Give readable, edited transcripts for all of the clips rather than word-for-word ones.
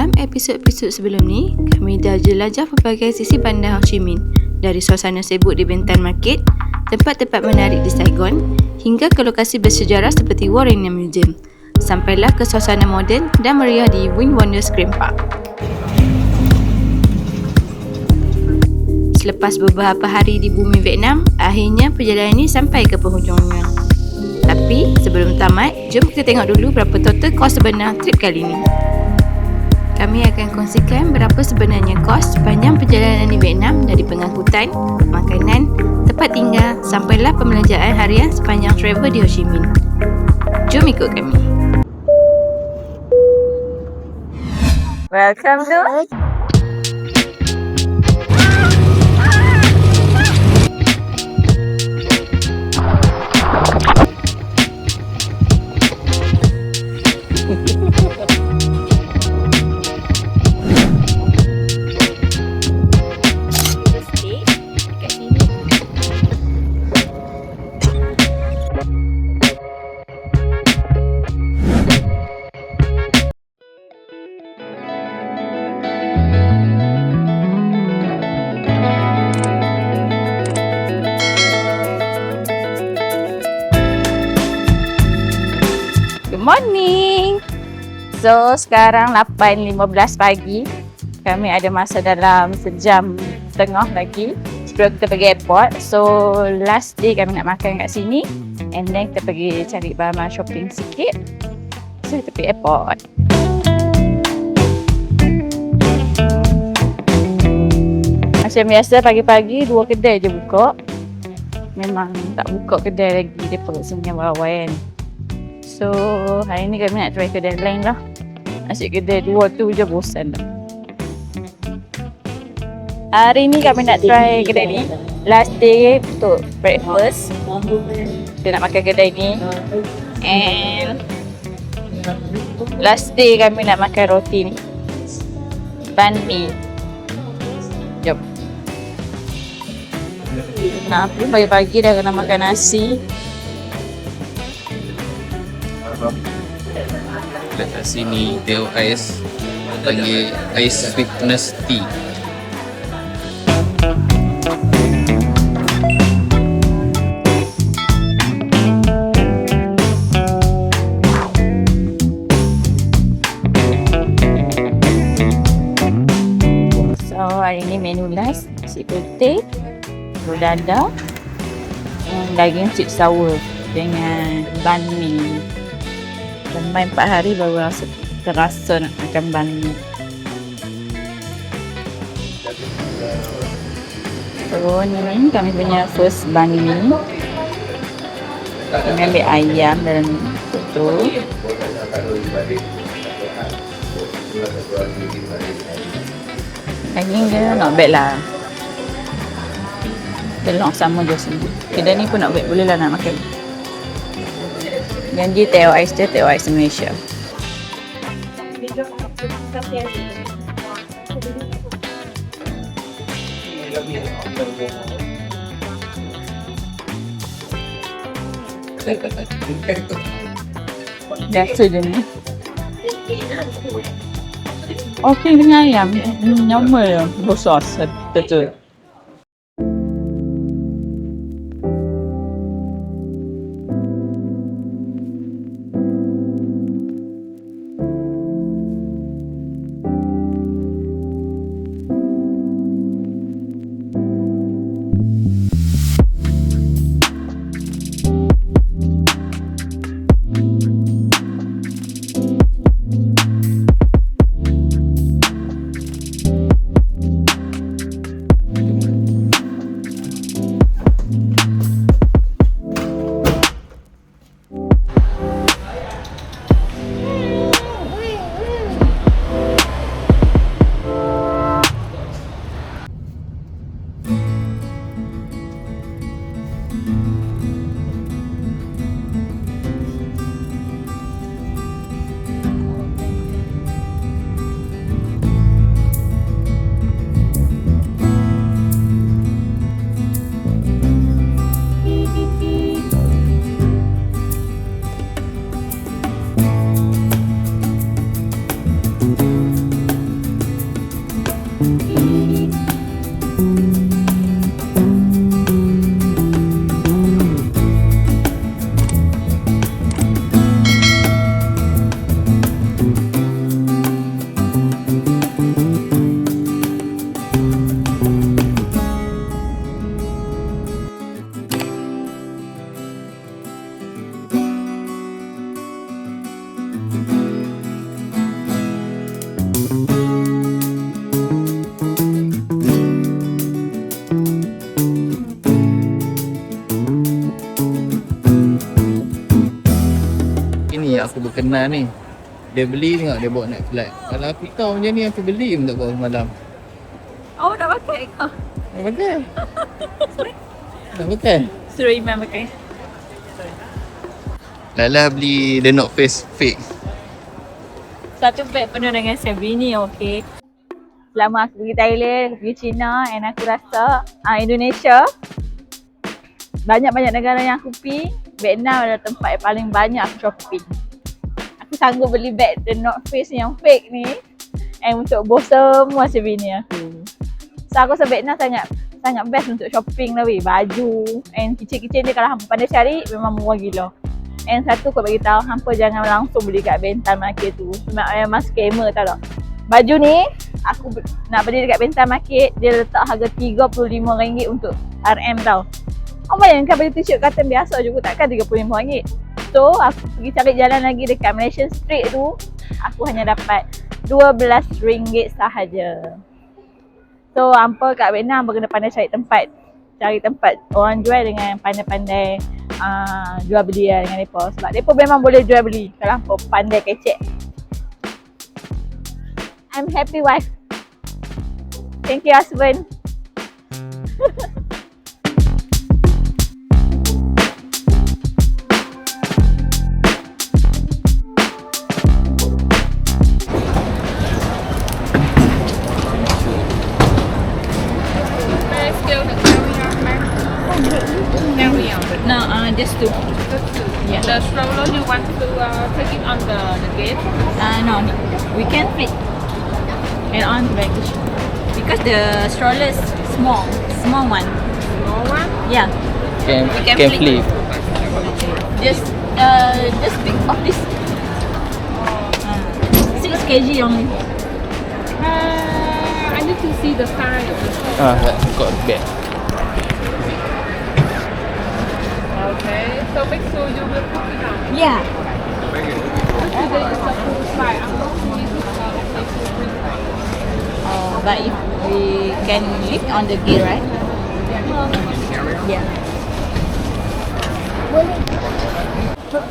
Dalam episod-episod sebelum ni, kami dah jelajah pelbagai sisi bandar Ho Chi Minh, dari suasana sibuk di Bentan Market, tempat-tempat menarik di Saigon, hingga ke lokasi bersejarah seperti Warren Museum. Sampailah ke suasana moden dan meriah di Win Wonders Grand Park. Selepas beberapa hari di bumi Vietnam, akhirnya perjalanan ini sampai ke penghujungnya. Tapi sebelum tamat, jom kita tengok dulu berapa total kos sebenar trip kali ini. Kami akan kongsikan berapa sebenarnya kos sepanjang perjalanan di Vietnam, dari pengangkutan, makanan, tempat tinggal sampailah pembelanjaan harian sepanjang travel di Ho Chi Minh. Jom ikut kami. Welcome to morning. So sekarang 8.15 pagi. Kami ada masa dalam sejam setengah lagi sebelum kita pergi airport. So last day kami nak makan kat sini, and then kita pergi cari barang shopping sikit. So kita pergi airport. Macam biasa pagi-pagi 2 kedai je buka. Memang tak buka kedai lagi dekat sini bawah kan. So hari ni kami nak try kedai lain lah. Asyik kedai 2 tu je bosan dah. Hari ni kami nak try kedai ni. Last day untuk breakfast. Kita nak makan kedai ni. And last day kami nak makan roti ni, banh mi. Jom. Nah, pagi-pagi dah kena makan nasi. Dekat sini teh ais, panggil ais sweetness tea. So hari ni menu last, nasi putih, telur dadah, daging chip sour dengan banh mi. Sampai 4 hari baru terasa nak makan banh mi. So ni kami punya first banh mi. Kami ambil ayam dan tu. Daging dia not bad lah. Telur sama je sini. Kedai ni pun not bad, boleh lah nak makan. Janji teh ais dia, teh ais Malaysia. Biasa je ni. Okey dengan ayam. Nyama je. Bersos. Betul. ni aku berkenan ni. Dia beli tengok dia bawa naik flight. Kalau aku tahu macam ni aku beli pun tak bawa semalam. Oh, dah pakai kau? Dah pakai. Dah pakai. Suruh Iman pakai. Lala beli The North Face fake. Satu beg penuh dengan Sabrini, okay. Selama aku pergi Thailand, aku pergi China and aku rasa Indonesia, banyak-banyak negara yang aku pergi, Vietnam adalah tempat yang paling banyak aku shopping. Aku sanggup beli beg The North Face yang fake ni and untuk bawa semua souvenir aku. So aku rasa Vietnam sangat best untuk shopping lah weh. Baju and kicik-kicik dia kalau hampa pandai cari memang murah gila. And satu aku bagi tahu, hampa jangan langsung beli kat Bentan Market tu. Memang scammer tau tak. Baju ni aku nak beli dekat Bentan Market, dia letak harga RM35 untuk RM tau. Oh bayangkan baju t-shirt cotton biasa juga takkan RM35. So aku pergi cari jalan lagi dekat Malaysian Street tu, aku hanya dapat RM12 sahaja. So hampa kat Vietnam hampa kena pandai cari tempat orang jual dengan pandai-pandai jual beli lah dengan mereka. Sebab mereka memang boleh jual beli kalau hampa pandai kecek. I'm happy wife. Thank you husband. No, just two. Yeah. The stroller you want to take it on the gate? No, we can fit and on baggage because the stroller is small one. Small one? Yeah, Can can flip. just think of this. 6 kg only. I need to see the size. Got bag. Okay, so make sure you will put it on. Yeah. Today is a full size. I'm not sure if it's okay to bring it. But if we can lift on the gear, right? Yeah.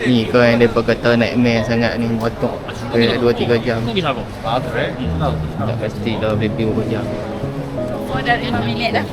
Ni kau yang mereka kata nightmare sangat ni, potong sampai 2-3 jam. Tak pasti dah review berapa jam. More than 5 minit dah.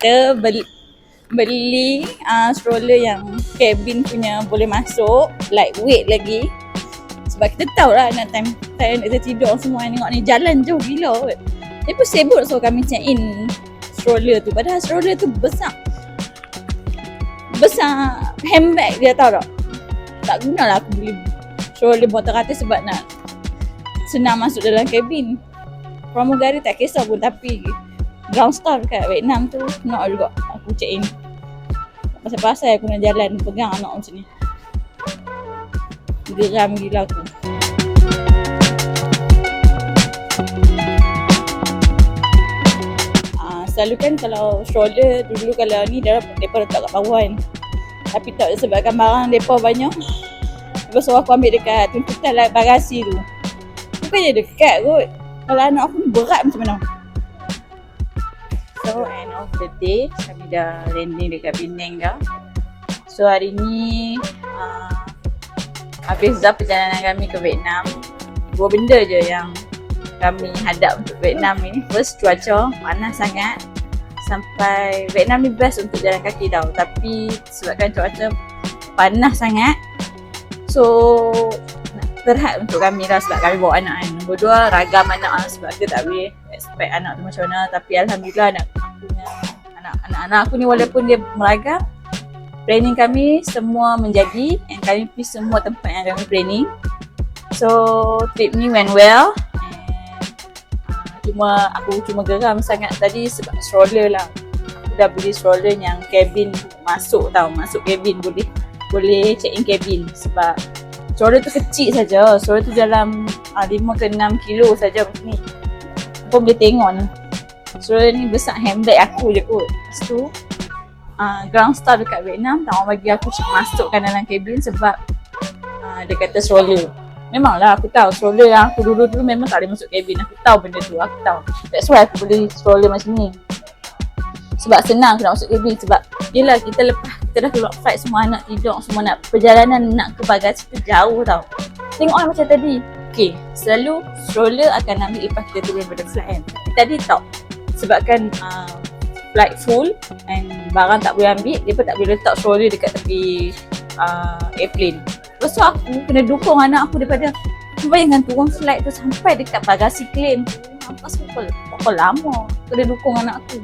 Kita beli stroller yang cabin punya boleh masuk, lightweight lagi. Sebab kita tahu lah nak time nak tidur semua tengok ni jalan jauh gila kot. Dia pun sibuk so kami check in stroller tu. Padahal stroller tu besar handbag dia tahu tak. Tak gunalah aku beli stroller beratus-ratus sebab nak senang masuk dalam kabin. Pramugari tak kisah pun tapi ground staff kat Vietnam tu nak juga aku check in. Pasal-pasal aku nak jalan pegang anak macam ni. Geram gila aku. Selalu kan kalau stroller dulu kalau ni mereka letak kat bawah kan. Tapi tak sebabkan barang mereka banyak. Lepas tu aku ambil dekat tuntutan bagasi tu. Bukannya dekat kot. Kalau anak aku ni berat macam mana. So end of the day kami dah landing dekat Penang dah. So hari ni habis dah perjalanan kami ke Vietnam. 2 benda je yang kami hadap untuk Vietnam ni. First, cuaca panas sangat. sampai Vietnam ni best untuk jalan kaki tau. Tapi sebabkan cuaca panas sangat, so terhad untuk kami lah sebab kami bawa anak kan. Nombor 2, ragam anak lah sebab kita tak boleh expect anak tu macam mana. Tapi Alhamdulillah anak-anak aku ni walaupun dia meragam, planning kami semua menjadi, and kami pergi semua tempat yang kami planning. So trip ni went well. Aku cuma geram sangat tadi sebab stroller lah. Aku dah beli stroller yang cabin masuk cabin, boleh check in cabin. Sebab stroller tu kecil saja. Stroller tu dalam 5 ke 6 kilo saja macam ni. Kau boleh tengok ni. Stroller ni besar handbag aku je kot. Lepas tu ground staff dekat Vietnam tak mau bagi aku masukkan dalam cabin sebab dia kata stroller. Memanglah aku tahu stroller yang aku dulu memang tak boleh masuk cabin. Aku tahu benda tu, aku tahu. That's why aku beli stroller macam ni. Sebab senang aku nak masuk cabin. Sebab yelah kita dah keluar flight, semua anak tidur, semua nak perjalanan nak ke bagasi tu jauh tau. Tengok lah macam tadi. Okay, selalu stroller akan ambil lepas kita turun pada flight kan. Tadi tak. Sebabkan flight full and barang tak boleh ambil, dia pun tak boleh letak stroller dekat tepi airplane. Lepas tu aku kena dukung anak aku daripada bayangkan turun flight tu sampai dekat bagasi claim tu. Nampak berapa lama kena dukung anak aku.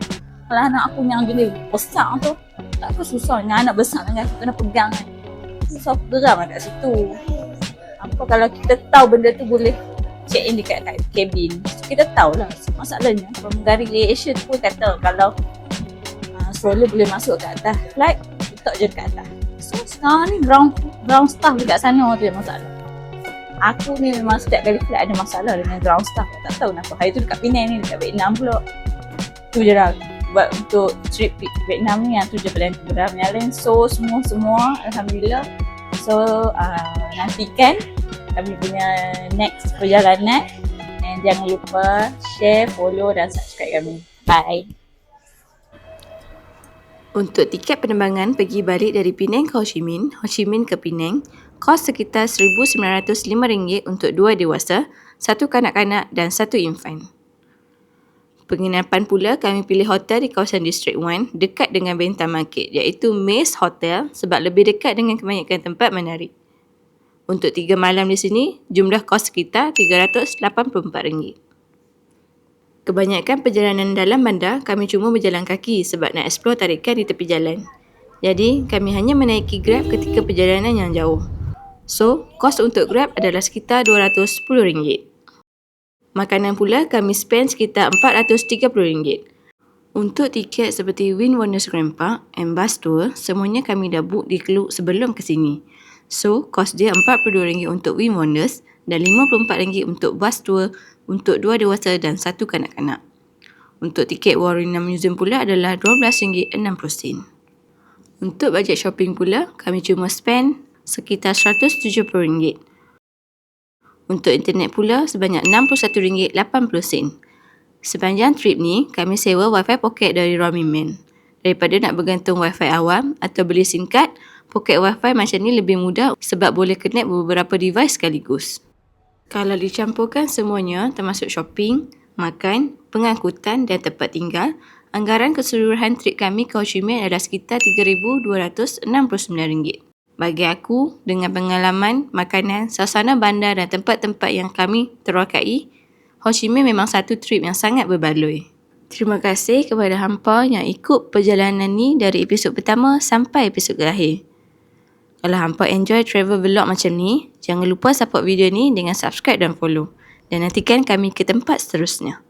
Kalau anak aku yang jenis besar tu, tak apa susah dengan anak besar dengan aku kena pegang kan. Susah aku geram lah kat situ. Apa kalau kita tahu benda tu boleh check in dekat cabin, so, kita tahulah. Masalahnya pramugari Asia pun kata kalau stroller boleh masuk kat atas flight, letak je dekat atas. So sekarang ni ground staff dekat sana tu yang masalah. Aku ni memang setiap kali flight ada masalah dengan ground staff. Tak tahu kenapa. Hari tu dekat Penang ni, dekat Vietnam pula. Tu je lah. Buat untuk trip Vietnam ni yang tu je paling geram. Yang lain so semua Alhamdulillah. So nantikan kami punya next perjalanan. And jangan lupa share, follow dan subscribe kami. Bye. Untuk tiket penerbangan pergi balik dari Penang ke Ho Chi Minh ke Penang, kos sekitar RM1,905 untuk 2 dewasa, 1 kanak-kanak dan 1 infant. Penginapan pula kami pilih hotel di kawasan District 1 dekat dengan Bentang Market, iaitu Maze Hotel sebab lebih dekat dengan kebanyakan tempat menarik. Untuk 3 malam di sini, jumlah kos sekitar RM384. Kebanyakan perjalanan dalam bandar kami cuma berjalan kaki sebab nak explore tarikan di tepi jalan. Jadi, kami hanya menaiki Grab ketika perjalanan yang jauh. So, kos untuk Grab adalah sekitar RM210. Makanan pula kami spend sekitar RM430. Untuk tiket seperti Wind Wonders Grand Park and bus tour, semuanya kami dah book di Klook sebelum ke sini. So, kos dia RM42 untuk Wind Wonders dan RM54 untuk bus tour untuk 2 dewasa dan 1 kanak-kanak. Untuk tiket Warina Museum pula adalah RM12.60. Untuk bajet shopping pula, kami cuma spend sekitar RM170. Untuk internet pula sebanyak RM61.80. Sepanjang trip ni, kami sewa wifi poket dari Roaming Man. Daripada nak bergantung wifi awam atau beli SIM card, poket wifi macam ni lebih mudah sebab boleh connect beberapa device sekaligus. Kalau dicampurkan semuanya termasuk shopping, makan, pengangkutan dan tempat tinggal, anggaran keseluruhan trip kami ke Ho Chi Minh adalah sekitar RM3,269. Bagi aku, dengan pengalaman, makanan, suasana bandar dan tempat-tempat yang kami terokai, Ho Chi Minh memang satu trip yang sangat berbaloi. Terima kasih kepada hampa yang ikut perjalanan ni dari episod pertama sampai episod terakhir. Kalau hampa enjoy travel vlog macam ni, jangan lupa support video ni dengan subscribe dan follow. Dan nantikan kami ke tempat seterusnya.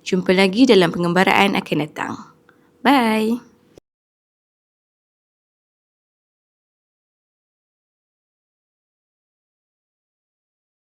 Jumpa lagi dalam pengembaraan akan datang. Bye!